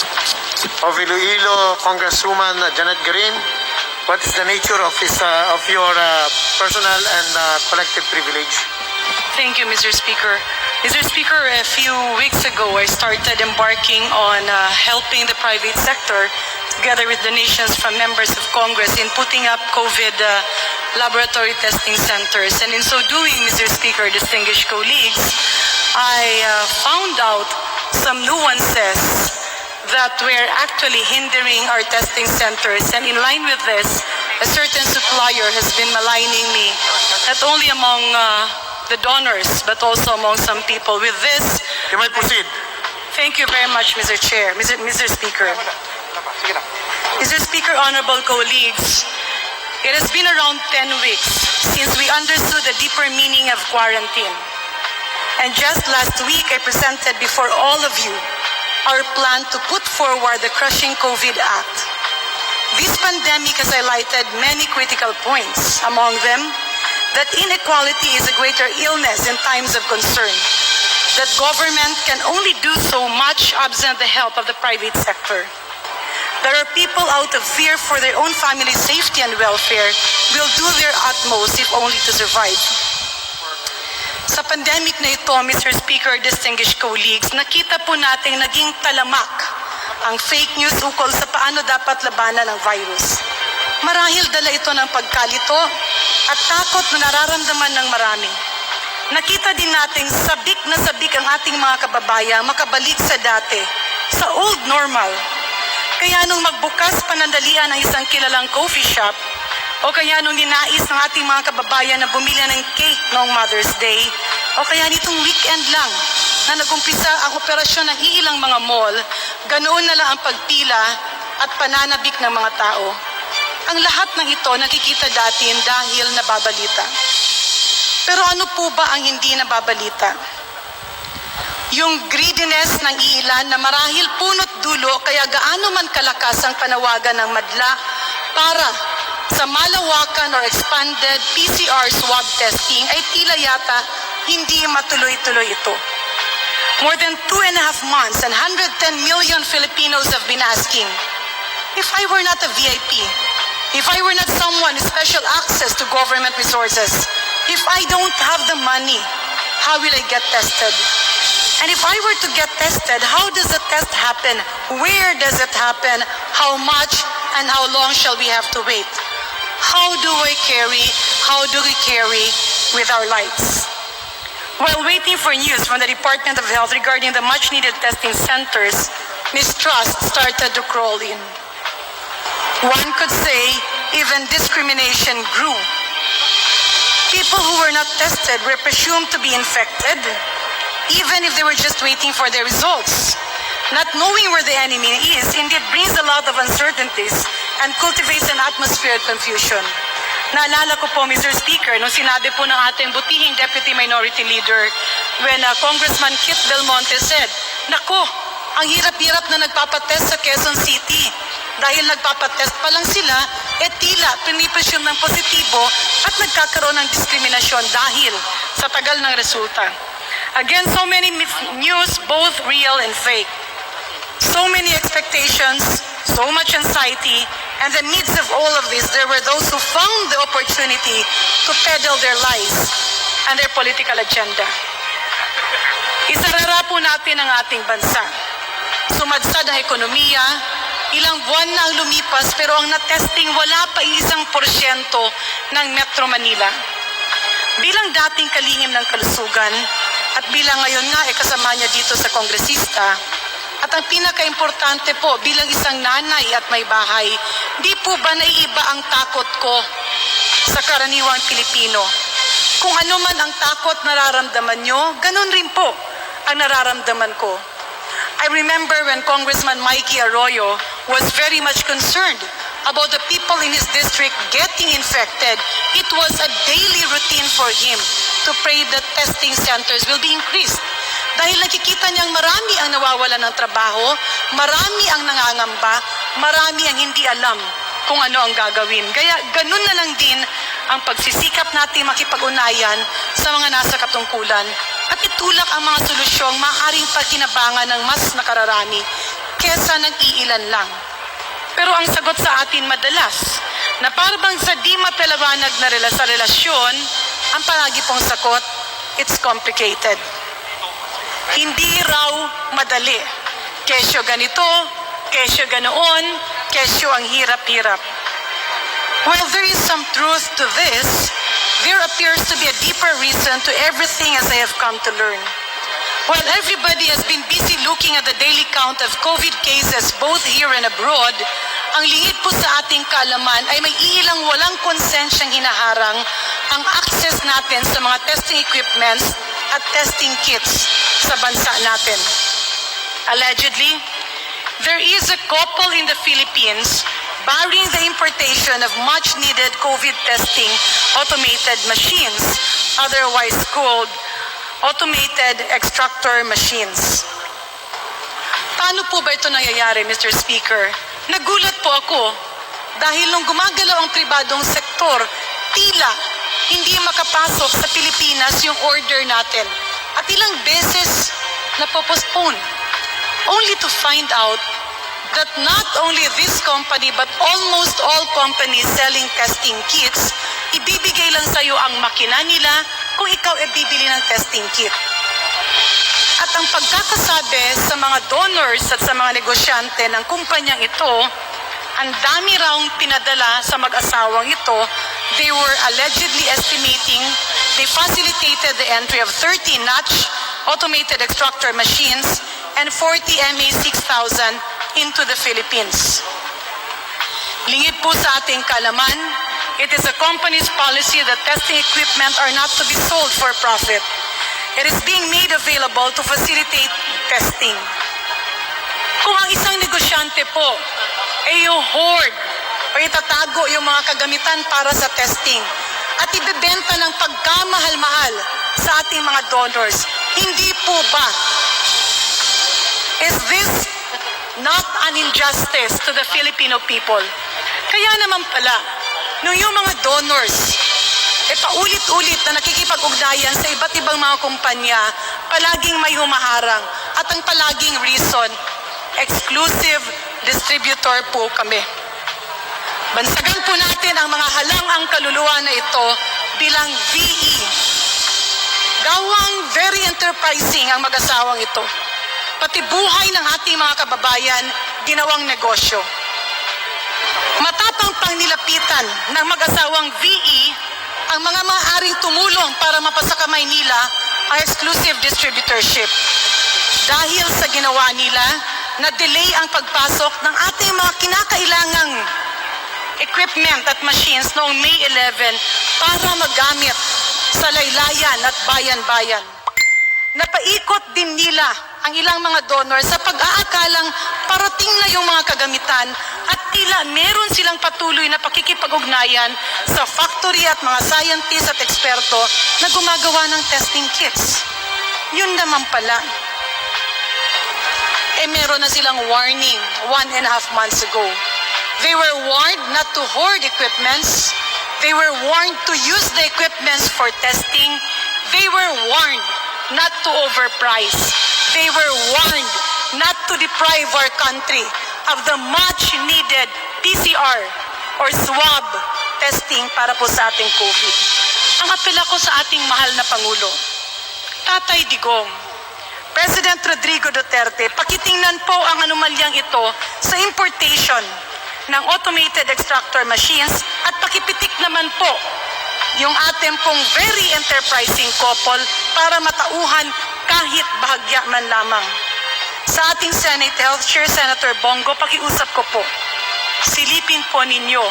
of Iloilo, Congresswoman Janet Garin. What is the nature of your personal and collective privilege? Thank you, Mr. Speaker. Mr. Speaker, a few weeks ago, I started embarking on helping the private sector together with donations from members of Congress in putting up COVID laboratory testing centers. And in so doing, Mr. Speaker, distinguished colleagues, I found out some nuances that were actually hindering our testing centers. And in line with this, a certain supplier has been maligning me, not only among the donors, but also among some people. With this, You may proceed. thank you very much, Mr. Chair, Mr. Speaker. Mr. Speaker, honorable colleagues, it has been around 10 weeks since we understood the deeper meaning of quarantine. And just last week, I presented before all of you our plan to put forward the Crushing COVID Act. This pandemic has highlighted many critical points, among them that inequality is a greater illness in times of concern, that government can only do so much absent the help of the private sector. There are people out of fear for their own family's safety and welfare will do their utmost if only to survive. Sa pandemic na ito, Mr. Speaker, distinguished colleagues, nakita po natin naging talamak ang fake news ukol sa paano dapat labanan ang virus. Marahil dala ito ng pagkalito at takot na nararamdaman ng marami. Nakita din natin sabik na sabik ang ating mga kababayan makabalik sa dati, sa old normal. Kaya nung magbukas panandalian ng isang kilalang coffee shop, o kaya nung ninais ng ating mga kababayan na bumili ng cake noong Mother's Day, o kaya nitong weekend lang na nagumpisa ang operasyon ng iilang mga mall, ganoon na lang ang pagpila at pananabik ng mga tao. Ang lahat ng ito nakikita dati dahil nababalita. Pero ano po ba ang hindi nababalita? Yung greediness ng iilan na marahil punot dulo kaya gaano man kalakas ang panawagan ng madla para sa malawakan or expanded PCR swab testing ay tila yata hindi matuloy-tuloy ito. More than 2.5 months and 110 million Filipinos have been asking, if I were not a VIP, if I were not someone with special access to government resources, if I don't have the money, how will I get tested? And if I were to get tested, how does the test happen? Where does it happen? How much and how long shall we have to wait? How do we carry with our lives? While waiting for news from the Department of Health regarding the much-needed testing centers, mistrust started to crawl in. One could say even discrimination grew. People who were not tested were presumed to be infected, even if they were just waiting for their results. Not knowing where the enemy is indeed brings a lot of uncertainties and cultivates an atmosphere of confusion. Naalala ko po, Mr. Speaker, nung sinabi po ng ating butihing Deputy Minority Leader when Congressman Kit Belmonte said, "Nako, ang hirap-hirap na nagpapatest sa Quezon City. Dahil nagpapatest pa lang sila, tila pinipresume ng positibo at nagkakaroon ng diskriminasyon dahil sa tagal ng resulta." Again, so many news, both real and fake. So many expectations, so much anxiety, and in the midst of all of this, there were those who found the opportunity to peddle their lies and their political agenda. Isarara po natin ang ating bansa. Sumadsad ang ekonomiya, ilang buwan na ang lumipas pero ang natesting wala pa 1% ng Metro Manila. Bilang dating kalingim ng kalusugan at bilang ngayon nga kasama niya dito sa kongresista, at ang pinaka-importante po bilang isang nanay at may bahay, di po ba naiiba ang takot ko sa karaniwang Pilipino? Kung ano man ang takot nararamdaman nyo, ganun rin po ang nararamdaman ko. I remember when Congressman Mikey Arroyo was very much concerned about the people in his district getting infected. It was a daily routine for him to pray that testing centers will be increased. Dahil nakikita niyang marami ang nawawalan ng trabaho, marami ang nangangamba, marami ang hindi alam kung ano ang gagawin. Kaya ganun na lang din ang pagsisikap natin makipag-unayan sa mga nasa katungkulan at itulak ang mga solusyong maaaring pagkinabangan ng mas nakararami. kesa ng iilan lang. Pero ang sagot sa atin madalas, na parang sa di mapalawanag na relasyon, ang palagi pong sagot, it's complicated. Hindi raw madali. Kesyo ganito, kesyo ganoon, kesyo ang hirap-hirap. While there is some truth to this, there appears to be a deeper reason to everything as I have come to learn. While everybody has been busy looking at the daily count of COVID cases both here and abroad, ang lingid po sa ating kaalaman ay may ilang walang konsensyang hinaharang ang access natin sa mga testing equipments at testing kits sa bansa natin. Allegedly, there is a couple in the Philippines barring the importation of much-needed COVID testing automated machines, otherwise called automated extractor machines. Paano po ba ito nangyayari, Mr. Speaker? Nagulat po ako dahil nung gumagalaw ang pribadong sektor, tila hindi makapasok sa Pilipinas yung order natin. At ilang beses napopostpone. Only to find out that not only this company but almost all companies selling testing kits, ibibigay lang sa'yo ang makina nila kung ikaw ay bibili ng testing kit. At ang pagkakasabi sa mga donors at sa mga negosyante ng kumpanyang ito, ang dami raong pinadala sa mag-asawang ito. They were allegedly estimating they facilitated the entry of 30 notch automated extractor machines and 40 MA6000 into the Philippines. Lingid po sa ating kalaman, it is a company's policy that testing equipment are not to be sold for profit. It is being made available to facilitate testing. Kung ang isang negosyante po ay yung hoard o itatago yung mga kagamitan para sa testing at ibebenta ng pagkamahal-mahal sa ating mga donors, hindi po ba? Is this not an injustice to the Filipino people? Kaya naman pala, nung yung mga donors, paulit-ulit na nakikipag-ugnayan sa iba't ibang mga kumpanya, palaging may humaharang. At ang palaging reason, exclusive distributor po kami. Bansagan po natin ang mga halang-ang kaluluwa na ito bilang VE. Gawang very enterprising ang mag-asawang ito. Pati buhay ng ating mga kababayan, ginawang negosyo. Matapang pang nilapitan ng mag-asawang VE ang mga maaaring tumulong para mapasa kamay nila ang exclusive distributorship. Dahil sa ginawa nila, na-delay ang pagpasok ng ating mga kinakailangang equipment at machines noong May 11 para magamit sa laylayan at bayan-bayan. Napaikot din nila ang ilang mga donor sa pag-aakalang parating na yung mga kagamitan at tila meron silang patuloy na pakikipag-ugnayan sa factory at mga scientists at eksperto na gumagawa ng testing kits. Yun naman pala. Meron na silang warning 1.5 months ago. They were warned not to hoard equipments. They were warned to use the equipments for testing. They were warned not to overprice. They were warned not to deprive our country of the much-needed PCR or swab testing para po sa ating COVID. Ang apela ko sa ating mahal na Pangulo, Tatay Digong, President Rodrigo Duterte, pakitingnan po ang anomalyang ito sa importation ng automated extractor machines at pakipitik naman po yung ating pong very enterprising couple para matauhan kahit bahagya man lamang. Sa ating Senate Health Chair, Senator Bongo, pakiusap ko po, silipin po ninyo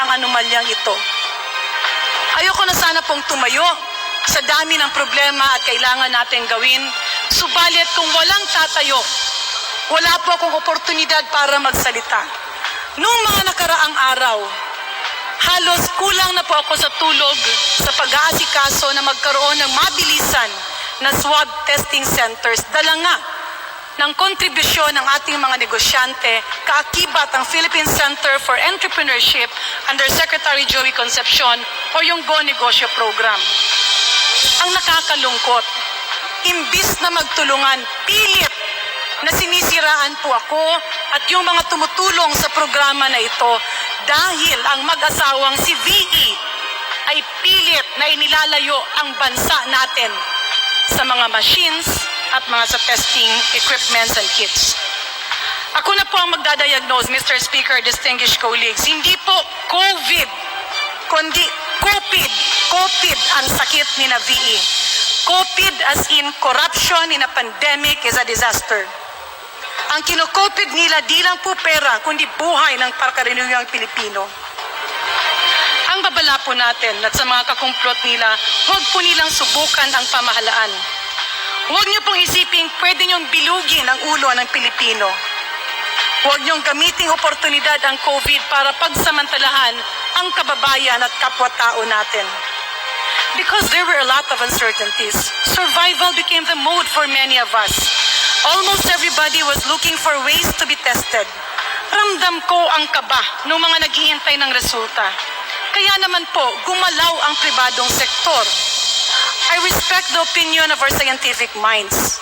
ang anomalyang ito. Ayoko na sana pong tumayo sa dami ng problema at kailangan natin gawin. Subalit kung walang tatayo, wala po akong oportunidad para magsalita. Noong mga nakaraang araw, halos kulang na po ako sa tulog sa pag-aasikaso na magkaroon ng mabilisan na swab testing centers. Dala nga ng kontribusyon ng ating mga negosyante, kaakibat ang Philippine Center for Entrepreneurship under Secretary Joey Concepcion o yung Go Negosyo Program. Ang nakakalungkot, imbis na magtulungan, pilit na sinisira Naniniraan po ako at yung mga tumutulong sa programa na ito dahil ang mag-asawang si VE ay pilit na inilalayo ang bansa natin sa mga machines at mga sa testing equipments and kits. Ako na po ang magdadiagnose, Mr. Speaker, distinguished colleagues. Hindi po COVID, kundi COVID ang sakit ni na VE. COVID as in corruption in a pandemic is a disaster. Ang kinukopid nila di lang po pera, kundi buhay ng pangkaraniwang Pilipino. Ang babala po natin at sa mga kakumplot nila, huwag po nilang subukan ang pamahalaan. Huwag niyo pong isiping pwede niyong bilugin ang ulo ng Pilipino. Huwag niyong gamiting oportunidad ang COVID para pagsamantalahan ang kababayan at kapwa-tao natin. Because there were a lot of uncertainties, survival became the mode for many of us. Almost everybody was looking for ways to be tested. Ramdam ko ang kaba ng mga naghihintay ng resulta. Kaya naman po, gumalaw ang pribadong sektor. I respect the opinion of our scientific minds.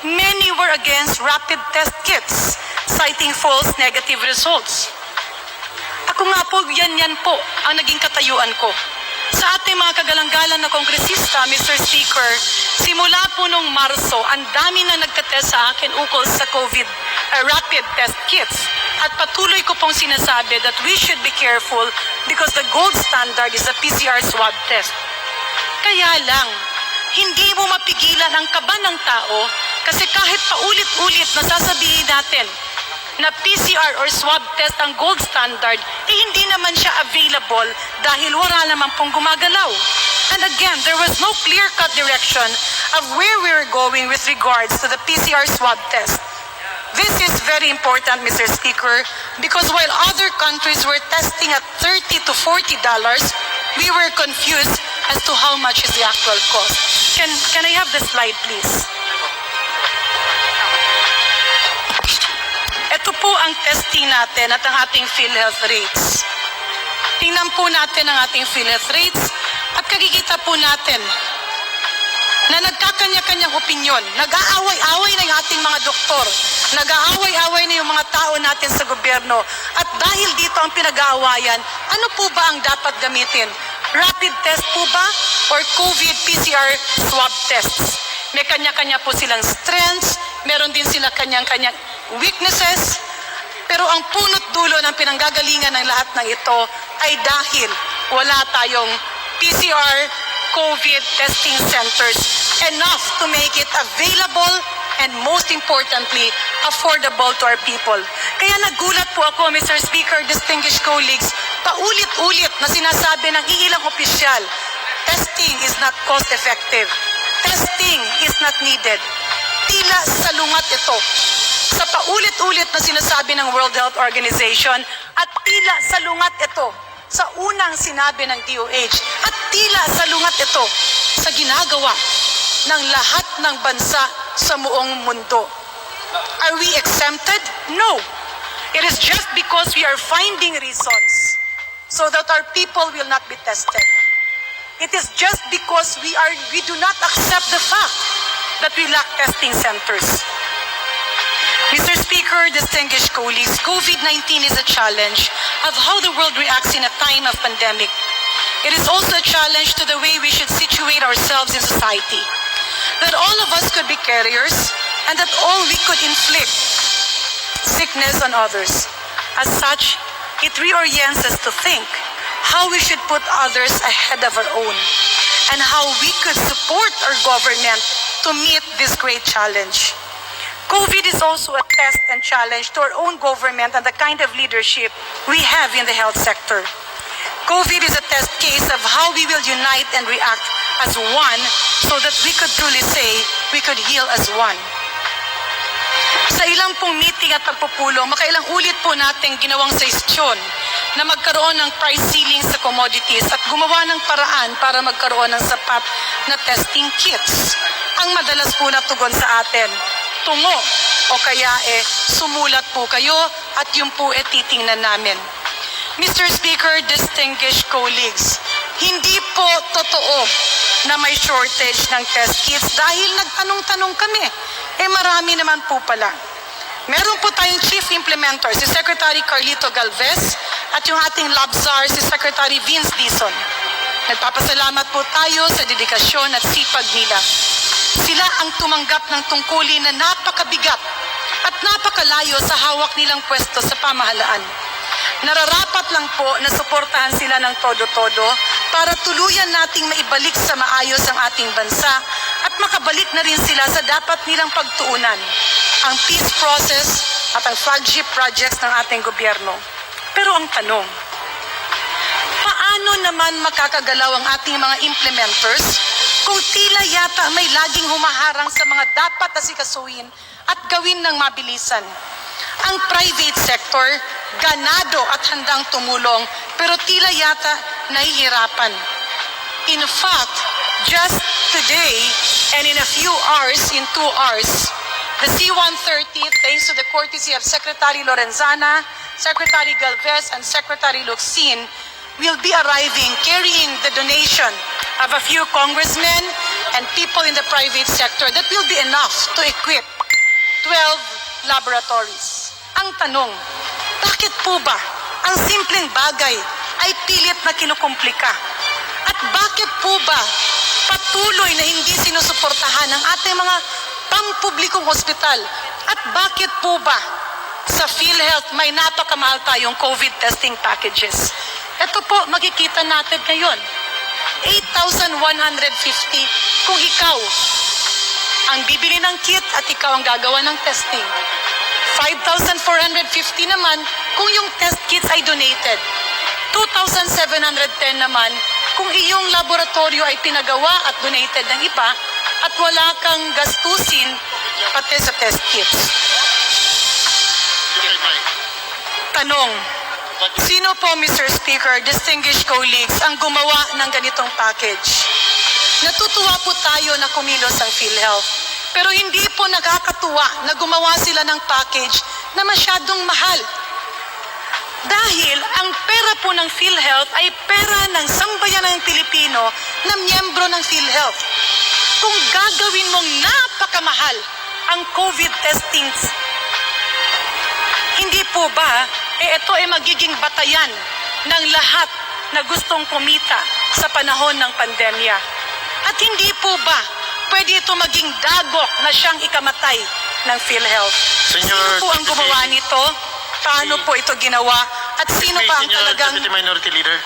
Many were against rapid test kits, citing false negative results. Ako nga po, yan po ang naging katayuan ko. Sa ating mga kagalang-galang na kongresista, Mr. Speaker, simula po nung Marso, ang dami na nagtatest sa akin ukol sa COVID rapid test kits. At patuloy ko pong sinasabi that we should be careful because the gold standard is a PCR swab test. Kaya lang, hindi mo mapigilan ang kaba ng tao kasi kahit paulit-ulit na sasabihin natin na PCR or swab test ang gold standard, hindi naman siya available dahil wala naman pong gumagalaw. And again, there was no clear-cut direction of where we were going with regards to the PCR swab test. This is very important, Mr. Speaker, because while other countries were testing at $30 to $40, we were confused as to how much is the actual cost. Can I have the slide, please? Ito po ang testing natin at ang ating PhilHealth rates. Tingnan po natin ang ating PhilHealth rates at kakikita po natin na nagkakanya-kanyang opinyon. Nag-aaway-away na yung ating mga doktor. Nag-aaway-away na yung mga tao natin sa gobyerno. At dahil dito ang pinag-aawayan, ano po ba ang dapat gamitin? Rapid test po ba or COVID PCR swab tests? May kanya-kanya po silang strengths, meron din sila kanyang-kanyang weaknesses, pero ang punot dulo ng pinanggagalingan ng lahat ng ito ay dahil wala tayong PCR COVID testing centers enough to make it available and most importantly, affordable to our people. Kaya nagulat po ako, Mr. Speaker, distinguished colleagues, paulit-ulit na sinasabi ng iilang opisyal, testing is not cost-effective. Testing is not needed. Tila salungat ito sa paulit-ulit na sinasabi ng World Health Organization at tila salungat ito sa unang sinabi ng DOH at tila salungat ito sa ginagawa ng lahat ng bansa sa buong mundo. Are we exempted? No. It is just because we are finding reasons so that our people will not be tested. It is just because we do not accept the fact that we lack testing centers. Mr. Speaker, distinguished colleagues, COVID-19 is a challenge of how the world reacts in a time of pandemic. It is also a challenge to the way we should situate ourselves in society. That all of us could be carriers and that all we could inflict sickness on others. As such, it reorients us to think how we should put others ahead of our own and how we could support our government to meet this great challenge. COVID is also a test and challenge to our own government and the kind of leadership we have in the health sector. COVID is a test case of how we will unite and react as one so that we could truly say we could heal as one. Sa ilang pong meeting at pagpupulong, makailang ulit po natin ginawang suggestion na magkaroon ng price ceiling sa commodities at gumawa ng paraan para magkaroon ng sapat na testing kits. Ang madalas po na tugon sa atin, tungo o kaya sumulat po kayo at yung po titingnan namin. Mr. Speaker, distinguished colleagues, hindi po totoo na may shortage ng test kits dahil nagtanong-tanong kami. Marami naman po pala. Meron po tayong chief implementer, si Secretary Carlito Galvez, at yung ating labzar, si Secretary Vince Dizon. Nagpapasalamat po tayo sa dedikasyon at sipag nila. Sila ang tumanggap ng tungkulin na napakabigat at napakalayo sa hawak nilang pwesto sa pamahalaan. Nararapat lang po na suportahan sila ng todo-todo para tuluyan nating maibalik sa maayos ang ating bansa at makabalik na rin sila sa dapat nilang pagtuunan, ang peace process at ang flagship projects ng ating gobyerno. Pero ang tanong, paano naman makakagalaw ang ating mga implementers kung tila yata may laging humaharang sa mga dapat asikasuhin at gawin ng mabilisan? Ang private sector, ganado at handang tumulong, pero tila yata nahihirapan. In fact, just today and in a few hours, in 2 hours, the C-130, thanks to the courtesy of Secretary Lorenzana, Secretary Galvez, and Secretary Locsin, will be arriving carrying the donation of a few congressmen and people in the private sector that will be enough to equip 12 laboratories. Ang tanong, bakit po ba ang simpleng bagay ay pilit na kinukumplika? At bakit po ba patuloy na hindi sinusuportahan ng ating mga pampublikong ospital? At bakit po ba sa PhilHealth may napakamahal tayong COVID testing packages? Ito po, makikita natin ngayon. 8,150 kung ikaw ang bibili ng kit at ikaw ang gagawa ng testing. 5,450 naman kung yung test kits ay donated. 2,710 naman kung iyong laboratorio ay pinagawa at donated ng iba at wala kang gastusin pati sa test kits. Tanong, sino po, Mr. Speaker, distinguished colleagues, ang gumawa ng ganitong package? Natutuwa po tayo na kumilos ang PhilHealth. Pero hindi po nakakatuwa na gumawa sila ng package na masyadong mahal. Dahil ang pera po ng PhilHealth ay pera ng sambayanang Pilipino na miyembro ng PhilHealth. Kung gagawin mong napakamahal ang COVID testings, hindi po ba ito ay magiging batayan ng lahat na gustong kumita sa panahon ng pandemya? At hindi po ba pwede ito maging dagok na siyang ikamatay ng PhilHealth? Sino po ang gumawa nito? Paano po ito ginawa? At sino pa ang talagang Deputy Minority Leader.